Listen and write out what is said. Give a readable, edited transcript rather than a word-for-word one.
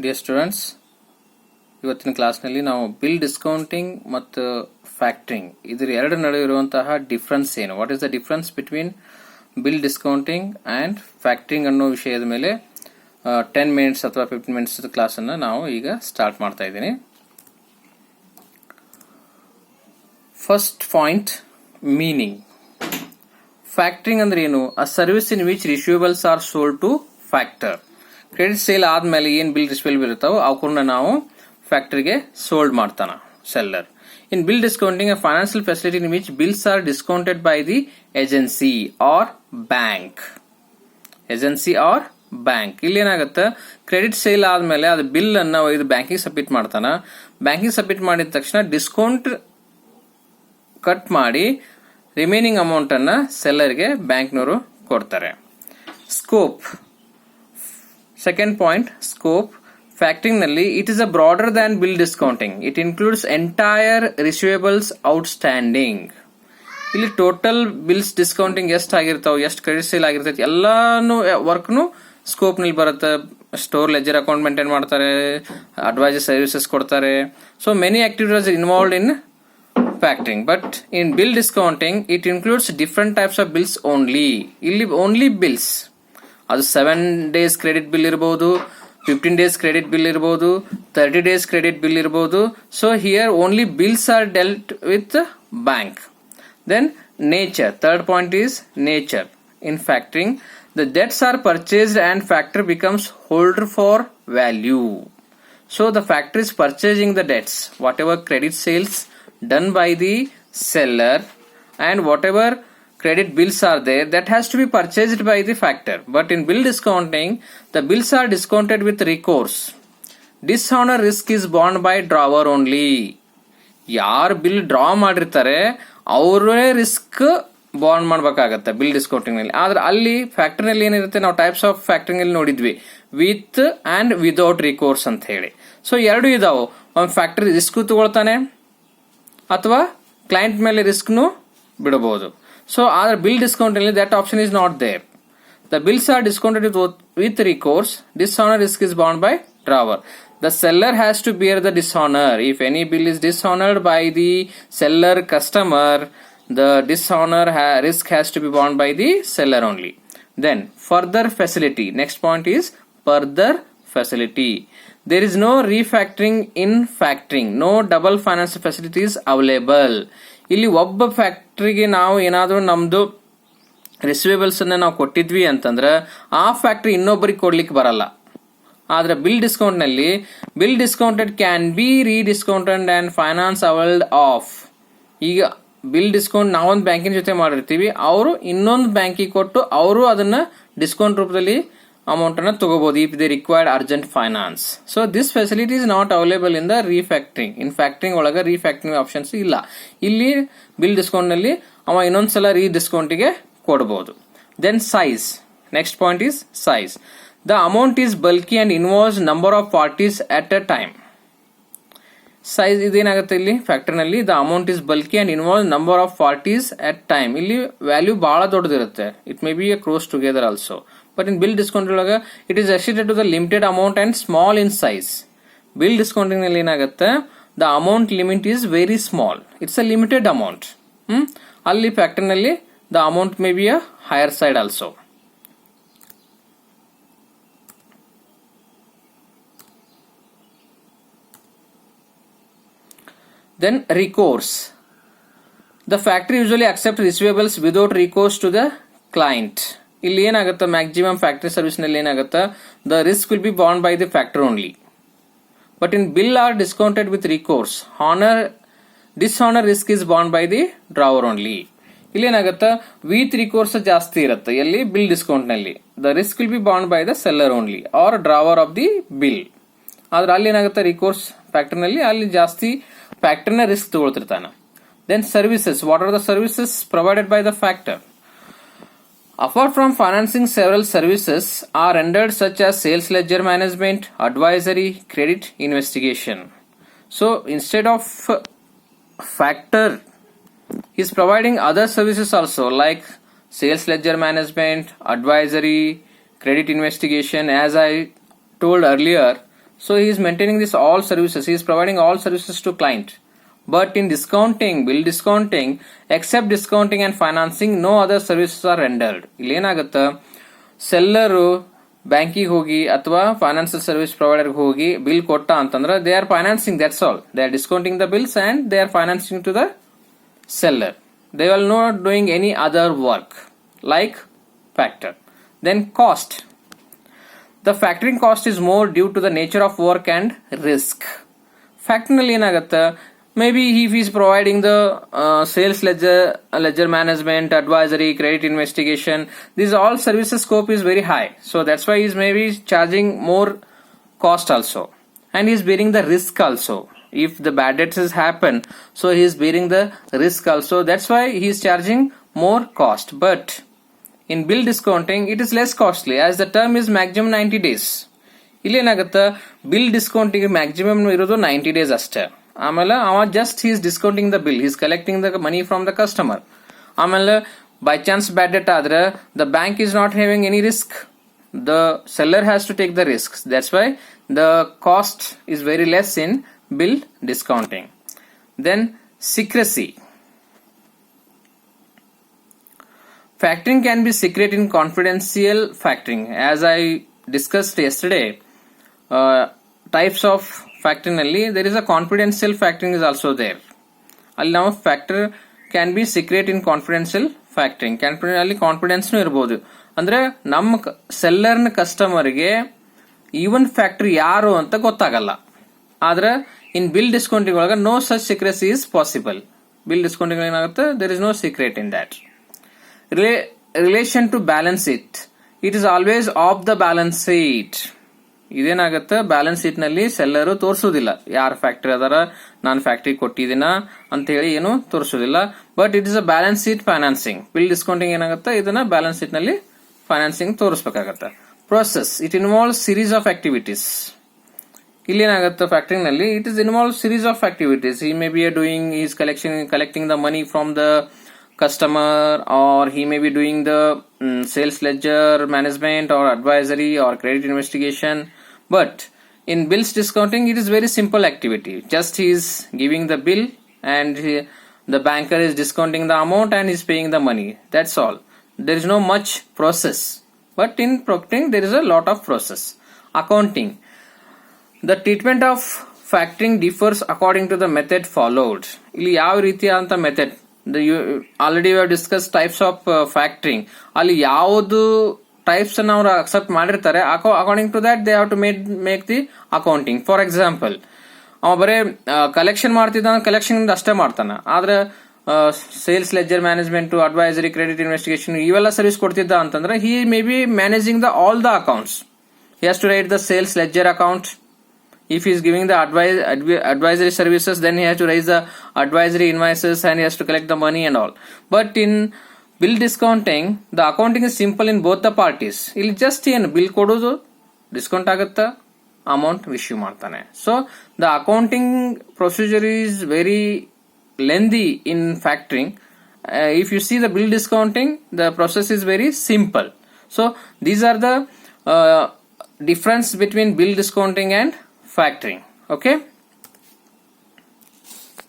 Dear students, ಇವತ್ತಿನ ಕ್ಲಾಸ್ನಲ್ಲಿ ನಾವು ಬಿಲ್ ಡಿಸ್ಕೌಂಟಿಂಗ್ ಮತ್ತು ಫ್ಯಾಕ್ಟರಿಂಗ್ ಇದರ ಎರಡು ನಡುವೆ ಇರುವಂತಹ ಡಿಫ್ರೆನ್ಸ್ ಏನು, what is the difference between bill discounting and factoring ಅನ್ನೋ ವಿಷಯದ ಮೇಲೆ 10 ಮಿನಿಟ್ಸ್ ಅಥವಾ 15 ಮಿನಿಟ್ಸ್ ಕ್ಲಾಸನ್ನು ನಾವು ಈಗ ಸ್ಟಾರ್ಟ್ ಮಾಡ್ತಾ ಇದ್ದೀನಿ. First point, meaning. ಫ್ಯಾಕ್ಟರಿಂಗ್ ಅಂದ್ರೆ ಏನು? A service in which receivables are sold to factor. Credit sale ಆದ್ಮೇಲೆ ಏನ್ ಬಿಲ್ ರಿಸೀವಬಲ್ ಇರುತ್ತಾವೋ ಅವನ್ನ ನಾವು ಫ್ಯಾಕ್ಟರಿಗೆ ಸೋಲ್ಡ್ ಮಾಡ್ತಾನ seller. In bill discounting, a financial facility in which bills are discounted by the agency or bank. Agency or bank. ಇಲ್ಲಿ ಏನಾಗುತ್ತೆ, credit sale ಆದ್ಮೇಲೆ ಅದು ಬಿಲ್ ಅನ್ನ ಇದು ಬ್ಯಾಂಕಿಗೆ ಸಬ್ಮಿಟ್ ಮಾಡ್ತಾನ. ಬ್ಯಾಂಕಿಗೆ ಸಬ್ಮಿಟ್ ಮಾಡಿದ ತಕ್ಷಣ ಡಿಸ್ಕೌಂಟ್ ಕಟ್ ಮಾಡಿ ರಿಮೈನಿಂಗ್ ಅಮೌಂಟ್ ಅನ್ನ ಸೆಲ್ಲರ್ಗೆ ಬ್ಯಾಂಕ್ನವರು ಕೊಡ್ತಾರೆ. Scope. Second point, scope. Factoring ನಲ್ಲಿ it is a broader than bill discounting. It includes entire receivables outstanding. ಇಲ್ಲಿ ಟೋಟಲ್ ಬಿಲ್ಸ್ ಡಿಸ್ಕೌಂಟಿಂಗ್ ಎಷ್ಟು ಆಗಿರ್ತಾವ, ಎಷ್ಟು ಕ್ರೆಡಿಟ್ ಸೇಲ್ ಆಗಿರ್ತೈತಿ, ಎಲ್ಲಾನು ವರ್ಕ್ನು ಸ್ಕೋಪ್ ನಲ್ಲಿ ಬರುತ್ತೆ. ಸ್ಟೋರ್ ಲೆಜರ್ ಅಕೌಂಟ್ ಮೇಂಟೈನ್ ಮಾಡ್ತಾರೆ, ಅಡ್ವೈಸರ್ ಸರ್ವಿಸಸ್ ಕೊಡ್ತಾರೆ. So many activities involved in factoring. But in bill discounting it includes different types of bills only. ಇಲ್ಲಿ ಓನ್ಲಿ ಬಿಲ್ಸ್, ಅದು 7 days ಕ್ರೆಡಿಟ್ ಬಿಲ್ ಇರಬಹುದು, 15 days credit bill ಇರಬಹುದು, 30 days credit bill ಇರಬಹುದು. So here only bills are dealt with bank. Then nature. Third point is nature. In factoring the debts are purchased and factor becomes holder for value. So the factor is purchasing the debts, whatever credit sales done by the seller and whatever credit bills are there, that has to be purchased by the factor. But in bill discounting, the bills are discounted with recourse. Dishonor risk is borne by drawer only. ಯಾರು bill draw ಮಾಡಿರ್ತಾರೆ ಅವರೇ risk bond ಮಾಡ್ಬೇಕಾಗತ್ತೆ bill discounting ನಲ್ಲಿ. ಆದ್ರೆ ಅಲ್ಲಿ factory ನಲ್ಲಿ ಏನಿರುತ್ತೆ, ನಾವು ಟೈಪ್ಸ್ ಆಫ್ ಫ್ಯಾಕ್ಟರಿಂಗ್ ಅಲ್ಲಿ ನೋಡಿದ್ವಿ, ವಿತ್ ಅಂಡ್ ವಿದೌಟ್ ರಿಕೋರ್ಸ್ ಅಂತ ಹೇಳಿ. ಸೊ ಎರಡು ಇದಾವೆ, ಒಂದು ಫ್ಯಾಕ್ಟರಿ ರಿಸ್ಕ್ ತಗೊಳ್ತಾನೆ ಅಥವಾ ಕ್ಲೈಂಟ್ ಮೇಲೆ ರಿಸ್ಕ್ನು ಬಿಡಬಹುದು. ಸೊ ಆದ್ರೆ ಬಿಲ್ ಡಿಸ್ಕೌಂಟ್ ನಲ್ಲಿ that option is not there. The bills are discounted with recourse. Dishonour risk is borne by drawer. The seller has to bear the dishonor. If any bill is dishonored by the seller customer, the dishonor risk has to be borne by the seller only. Then further facility. Next point is further facility. There is no refactoring in factoring. No double financial facilities available. ಇಲ್ಲಿ ಒಬ್ಬ ಫ್ಯಾಕ್ಟರಿಗೆ ನಾವು ಏನಾದರೂ ನಮ್ದು receivables ಅನ್ನ ನಾವು ಕೊಟ್ಟಿದ್ವಿ ಅಂತಂದ್ರೆ ಆ ಫ್ಯಾಕ್ಟರಿ ಇನ್ನೊಬ್ಬರಿಗೆ ಕೊಡ್ಲಿಕ್ಕೆ ಬರಲ್ಲ. ಆದ್ರೆ ಬಿಲ್ ಡಿಸ್ಕೌಂಟ್ ನಲ್ಲಿ bill discounted can be rediscounted and finance availed of. ಈಗ ಬಿಲ್ ಡಿಸ್ಕೌಂಟ್ ನಾವೊಂದು ಬ್ಯಾಂಕಿನ ಜೊತೆ ಮಾಡಿರ್ತೀವಿ, ಅವರು ಇನ್ನೊಂದು ಬ್ಯಾಂಕಿಗೆ ಕೊಟ್ಟು ಅವರು ಅದನ್ನ ಡಿಸ್ಕೌಂಟ್ ರೂಪದಲ್ಲಿ ಅಮೌಂಟ್ ಅನ್ನ ತಗೋಬಹುದು if they required urgent finance. So this facility is not available in the refactoring. In factoring ಒಳಗ ರೀಫ್ಯಾಕ್ಟರಿಂಗ್ ಆಪ್ಷನ್ಸ್ ಇಲ್ಲ. ಇಲ್ಲಿ ಬಿಲ್ ಡಿಸ್ಕೌಂಟ್ ನಲ್ಲಿ ಅವ ಇನ್ನೊಂದ್ಸಲ ಡಿಸ್ಕೌಂಟಿಗೆ ಕೊಡಬಹುದು. Then size. Next point is size. The amount is bulky and involves number of parties at a time. Size ಇದೇನಾಗುತ್ತೆ ಇಲ್ಲಿ ಫ್ಯಾಕ್ಟರ್ ನಲ್ಲಿ, the amount is bulky and involve number of parties at time. ಇಲ್ಲಿ value ಬಹಳ ದೊಡ್ಡದಿರುತ್ತೆ. It may be a close together also. But in bill discount ಒಳಗ it is restricted to the limited amount and small in size. Bill discounting ನಲ್ಲಿ ಏನಾಗುತ್ತೆ, the amount limit is very small, it's a limited amount. ಅಲ್ಲಿ factor ನಲ್ಲಿ the amount may be a higher side also. Then recourse. The factory usually accepts receivables without recourse to the client. ಇಲ್ಲಿ ಏನಾಗುತ್ತೆ, maximum factory service ನಲ್ಲಿ ಏನಾಗುತ್ತೆ, the risk will be borne by the factor only. But in bill are discounted with recourse, dishonour risk is borne by the drawer only. ಇಲ್ಲಿ ಏನಾಗುತ್ತೆ, with recourse ಜಾಸ್ತಿ ಇರುತ್ತೆ ಎಲ್ಲಿ bill discount ನಲ್ಲಿ. The risk will be borne by the seller only or drawer of the bill. ಆದ್ರೆ ಅಲ್ಲಿ ಏನಾಗುತ್ತೆ, recourse factor ನಲ್ಲಿ ಅಲ್ಲಿ ಜಾಸ್ತಿ ಫ್ಯಾಕ್ಟರ್ನ ರಿಸ್ಕ್ ತಗೊಳ್ತಿರ್ತಾನೆ. Then services. What are the services provided by the factor? Apart from financing, several services are rendered such as sales ledger management, advisory, credit investigation. So instead of factor is providing other services also like sales ledger management, advisory, credit investigation. As I told earlier, So he is maintaining this all services. He is providing all services to client. But in discounting, bill discounting, except discounting and financing, no other services are rendered. ಇಲ್ಲಿ ಏನಾಗುತ್ತೆ, seller ಬ್ಯಾಂಕಿಗೆ ಹೋಗಿ ಅಥವಾ financial service ಪ್ರೊವೈಡರ್ಗೆ ಹೋಗಿ bill ಕೊಟ್ಟ ಅಂತಂದ್ರೆ they are financing, that's all. They are discounting the bills and they are financing to the seller. They will not doing any other work like factor. Then cost. The factoring cost is more due to the nature of work and risk. Factoring ನಲ್ಲಿ ಏನಾಗುತ್ತೆ, maybe if he is providing the sales ledger management, advisory, credit investigation, these all services scope is very high, so that's why he is maybe charging more cost also, and he is bearing the risk also. If the bad debts has happened, so he is bearing the risk also, that's why he is charging more cost. But in bill discounting it is less costly as the term is maximum 90 days. ಇಲ್ಲಿ ಏನಾಗುತ್ತೆ, bill discounting maximum ಇರೋದು 90 days ಅಷ್ಟೇ. ಆಮೇಲೆ ಅವ just he is discounting the bill, he is collecting the money from the customer. ಆಮೇಲೆ by chance bad debt ಆದ್ರೆ the bank is not having any risk, the seller has to take the risk. That's why the cost is very less in bill discounting. Then secrecy. Factoring can be secret in confidential factoring. As I discussed yesterday, types of factoring ನಲ್ಲಿ there is a confidential factoring is also there. ಅಲ್ಲಿ ನಾವು factor can be secret in confidential factoring. ಅಲ್ಲಿ confidence ಇರಬಹುದು, ಅಂದ್ರೆ ನಮ್ಮ ಸೆಲ್ಲರ್ನ ಕಸ್ಟಮರ್ಗೆ even factory ಯಾರು ಅಂತ ಗೊತ್ತಾಗಲ್ಲ. ಆದ್ರೆ ಇನ್ ಬಿಲ್ ಡಿಸ್ಕೌಂಟಿಂಗ್ ಒಳಗೆ no such secrecy is possible. Bill discounting ಏನಾಗುತ್ತೆ, there is no secret in that. Relation to balance sheet, it is always of the balance sheet. ಇದೇನಾಗುತ್ತೆ, ಬ್ಯಾಲೆನ್ಸ್ ಶೀಟ್ ನಲ್ಲಿ seller ತೋರಿಸೋದಿಲ್ಲ ಯಾರು ಫ್ಯಾಕ್ಟರಿ ಅದಾರ, ನಾನು factory ಕೊಟ್ಟಿದ್ದೀನ ಅಂತ ಹೇಳಿ ಏನು ತೋರಿಸೋದಿಲ್ಲ. But it is a balance sheet financing. Bill discounting ಏನಾಗುತ್ತೆ, ಇದನ್ನ ಬ್ಯಾಲೆನ್ಸ್ ಶೀಟ್ ನಲ್ಲಿ ಫೈನಾನ್ಸಿಂಗ್ ತೋರಿಸಬೇಕಾಗತ್ತೆ. Process, it involve series of activities. ಇಲ್ಲಿ ಏನಾಗುತ್ತೆ, ಫ್ಯಾಕ್ಟರಿಂಗ್ ನಲ್ಲಿ it is involve series of activities. He may be doing is collecting the money from the customer, or he may be doing the sales ledger management or advisory or credit investigation. But in bills discounting it is very simple activity. Just he is giving the bill and the banker is discounting the amount and is paying the money. That's all. There is no much process. But in factoring there is a lot of process. Accounting. The treatment of factoring differs according to the method followed. ಇಲ್ಲಿ ಯಾವ ರೀತಿಯಾದಂತ method, already we have discuss types of factoring. ಅಲ್ಲಿ ಯಾವುದು types ಅನ್ನು ಅವರು accept ಮಾಡಿರ್ತಾರೆ, according to that they have to make the accounting. For example, ಅವ ಬರೇ ಕಲೆಕ್ಷನ್ ಮಾಡ್ತಿದ್ದ, ಕಲೆಕ್ಷನ್ ಅಷ್ಟೇ ಮಾಡ್ತಾನ, ಆದ್ರೆ sales ledger management, advisory, credit investigation ಇವೆಲ್ಲ ಸರ್ವಿಸ್ ಕೊಡ್ತಿದ್ದ ಅಂತಂದ್ರೆ he may be managing the all the accounts. He has to write the sales ledger account. If he is giving the advisory services, then he has to raise the advisory invoices and he has to collect the money and all. But in bill discounting, the accounting is simple in both the parties. ಇಲ್ಲಿ just ಏನು bill ಕೊಡೋದು, discount ಆಗುತ್ತಾ, amount issue ಮಾಡ್ತಾನೆ. So the accounting procedure is very lengthy in factoring. If you see the bill discounting, the process is very simple. So these are the difference between bill discounting and factoring. Okay.